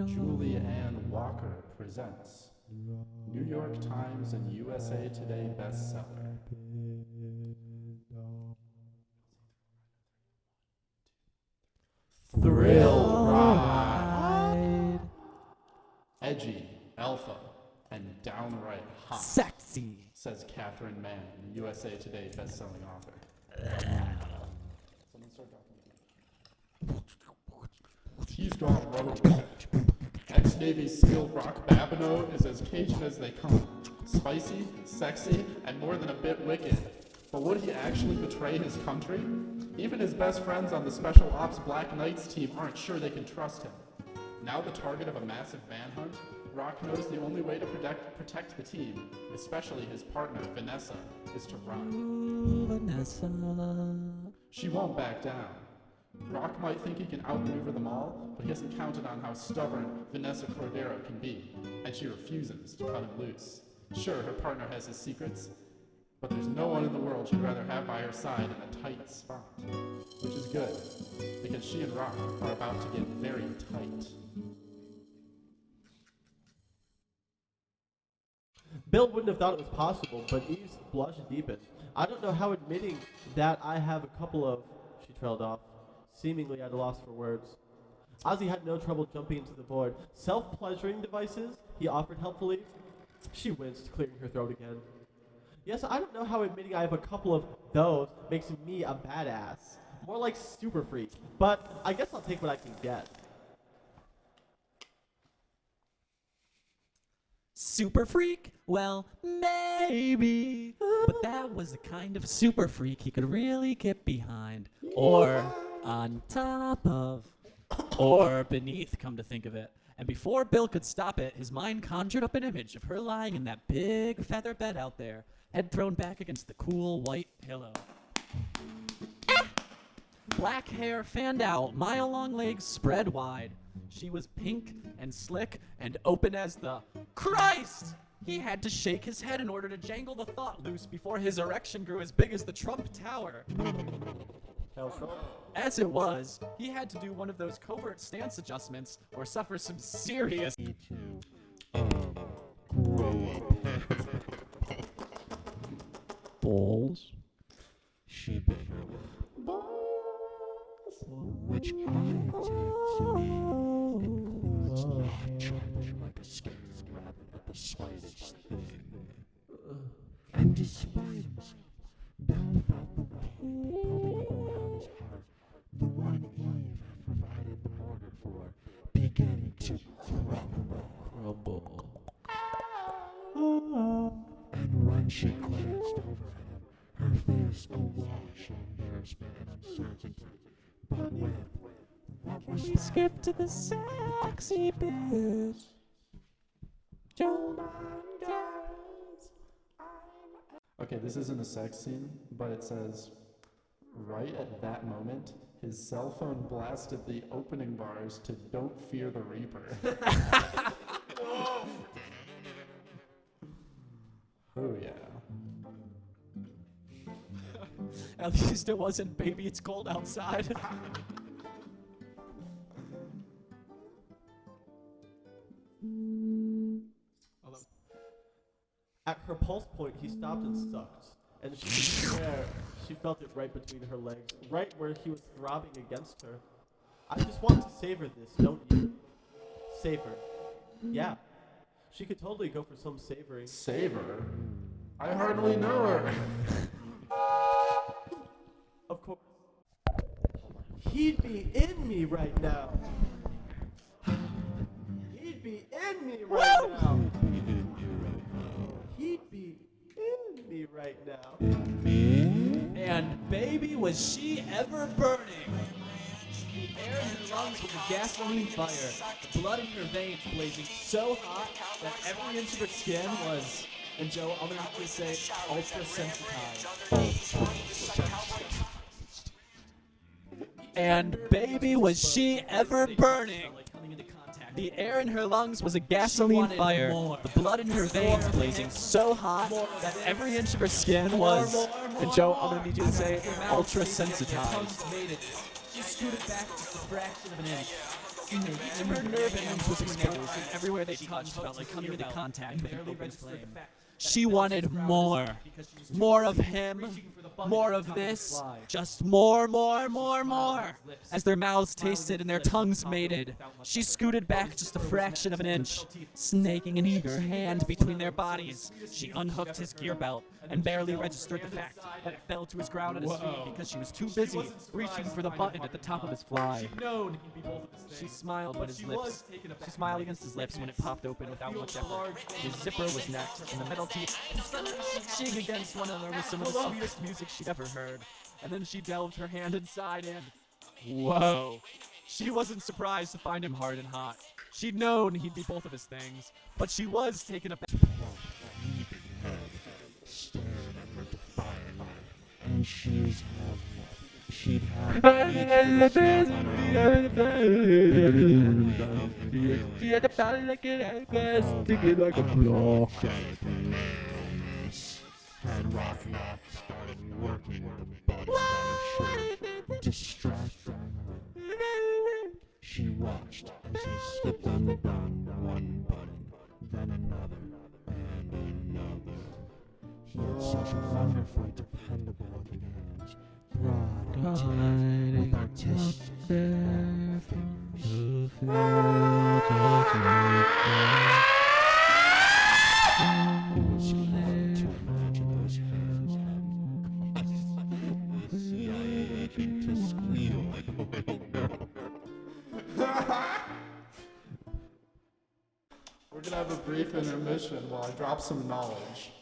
Julie Ann Walker presents New York Times and USA Today bestseller. Thrill Ride. Edgy, alpha, and downright hot. Sexy, says Catherine Mann, USA Today bestselling author. Someone start talking. He's gone rogue. Ex-Navy SEAL Rock Babineau is as Cajun as they come. Spicy, sexy, and more than a bit wicked. But would he actually betray his country? Even his best friends on the Special Ops Black Knights team aren't sure they can trust him. Now the target of a massive manhunt, Rock knows the only way to protect the team, especially his partner, Vanessa, is to run. Ooh, Vanessa. She won't back down. Rock might think he can outmaneuver them all, but he hasn't counted on how stubborn Vanessa Cordero can be, and she refuses to cut him loose. Sure, her partner has his secrets, but there's no one in the world she'd rather have by her side in a tight spot. Which is good, because she and Rock are about to get very tight. Bill wouldn't have thought it was possible, but Eve's blush deepened. I don't know how admitting that I have a couple of... She trailed off, seemingly at a loss for words. Ozzy had no trouble jumping into the void. Self-pleasuring devices, he offered helpfully. She winced, clearing her throat again. Yes, I don't know how admitting I have a couple of those makes me a badass. More like super freak, but I guess I'll take what I can get. Super freak? Well, maybe. But that was the kind of super freak he could really get behind. Or on top of. Or beneath, come to think of it. And before Bill could stop it, his mind conjured up an image of her lying in that big feather bed out there, head thrown back against the cool white pillow. Black hair fanned out, mile-long legs spread wide. She was pink and slick and open as the Christ! He had to shake his head in order to jangle the thought loose before his erection grew as big as the Trump Tower. As it was, he had to do one of those covert stance adjustments or suffer some serious balls. She bit her balls, which I take to mean includes line chopping like a scared rabbit at the slightest thing. And despite himself, Bill felt the pain on his heart, the one Eve provided the mortar for, beginning to crumble. And when she glanced over at him, her face awash in embarrassment and uncertainty, but with what was We skip to the sexy bit. Okay, this isn't a sex scene, but it says, right at that moment, his cell phone blasted the opening bars to Don't Fear the Reaper. Oh yeah. At least it wasn't Baby It's Cold Outside. At her pulse point, he stopped and sucked, and she could swear she felt it right between her legs, right where he was throbbing against her. I just want to savor this, don't you? Savor. Yeah. She could totally go for some savoring. Savor? I hardly know her. Of course. He'd be in me right now. He'd be in me right now. He'd right now. And baby, was she ever burning! The air in her lungs was a gasoline fire, the blood in her veins blazing so hot that every inch of her skin was, and Joe, I'm gonna have to say, ultra sensitized. And baby, was she ever burning! The air in her lungs was a gasoline fire, the blood in her veins blazing so hot that every inch of her skin was, and Joe, I'm gonna need you to say, ultra sensitized. She scooted back just a fraction of an inch. Each of her nerve endings was exposed, and everywhere they touched felt like coming into contact with an open flame. She wanted more. More of him. More of this. Just more. As their mouths tasted and their tongues mated, she scooted back just a fraction of an inch, snaking an eager hand between their bodies. She unhooked his gear belt and barely registered the fact that it fell to his ground at his feet because she was too busy reaching for the button at the top of his fly. She smiled when his lips. She smiled against his lips when it popped open without much effort. His zipper was next, and the metal teeth shing against one another with some of the sweetest music she'd ever heard. And then she delved her hand inside and whoa! She wasn't surprised to find him hard and hot. She'd known he'd be both of his things, but she was taken aback. Staring at her defiantly, and she'd have and Rocky started working with the body distracting her. She watched as he slipped undone one button, then another, and another. He had such wonderfully dependable hands, broad and with artistic It was hard to imagine those hands to squeal like a little girl. We're gonna have a brief intermission while I drop some knowledge.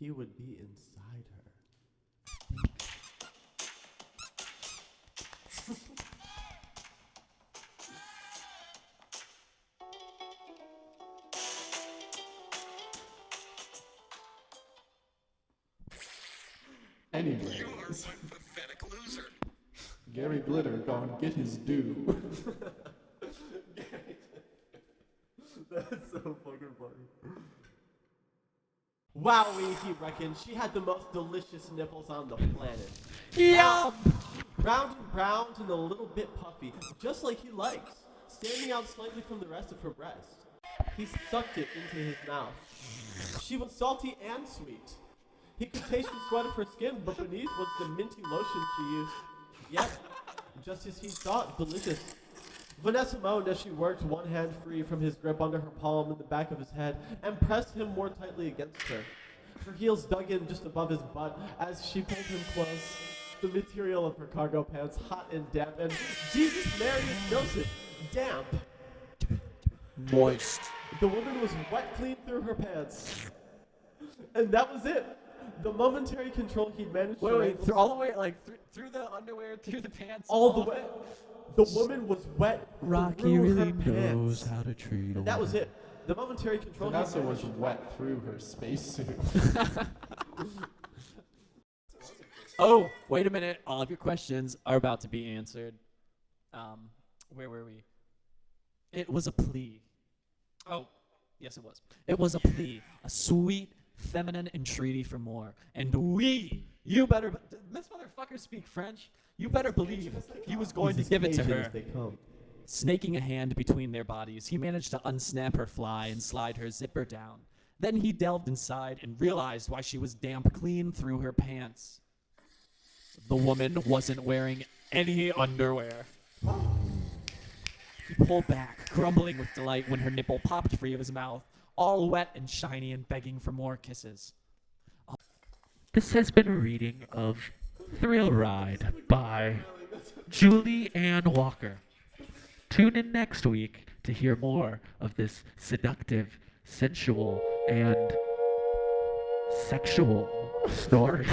He would be inside her. Anyways, Gary Glitter gonna get his due. That's so fucking funny. Wowie, he reckoned. She had the most delicious nipples on the planet. Yup! Round and round and a little bit puffy, just like he likes, standing out slightly from the rest of her breast. He sucked it into his mouth. She was salty and sweet. He could taste the sweat of her skin, but beneath was the minty lotion she used. Yep, just as he thought, delicious. Vanessa moaned as she worked one hand free from his grip under her palm and the back of his head and pressed him more tightly against her. Her heels dug in just above his butt as she pulled him close. The material of her cargo pants hot and damp, and Jesus Mary and Joseph, damp. Moist. The woman was wet clean through her pants. And that was it. The momentary control he'd managed to wrangle all the way, like, through the underwear, through the pants? all the way. The woman was wet Rocky through really her knows pants. how to treat a And that was woman. it. The momentary control he'd Vanessa was managed. wet through her spacesuit. Oh, wait a minute. All of your questions are about to be answered. Where were we? It was a plea. Oh, yes, it was. It was a plea. A sweet, feminine entreaty for more. And you better, this motherfucker speak French. You better believe he was going to give it to her. They come. Snaking a hand between their bodies, he managed to unsnap her fly and slide her zipper down. Then he delved inside and realized why she was damp clean through her pants. The woman wasn't wearing any underwear. He pulled back, grumbling with delight when her nipple popped free of his mouth, all wet and shiny and begging for more kisses. This has been a reading of Thrill Ride by Julie Ann Walker. Tune in next week to hear more of this seductive, sensual, and sexual story.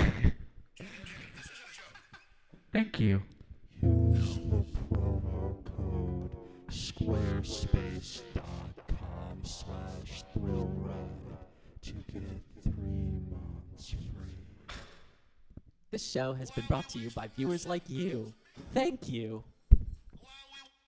Thank you. Use the promo code squarespace.com/thrillride to get 3 months free. This show has been brought to you by viewers like you. Thank you.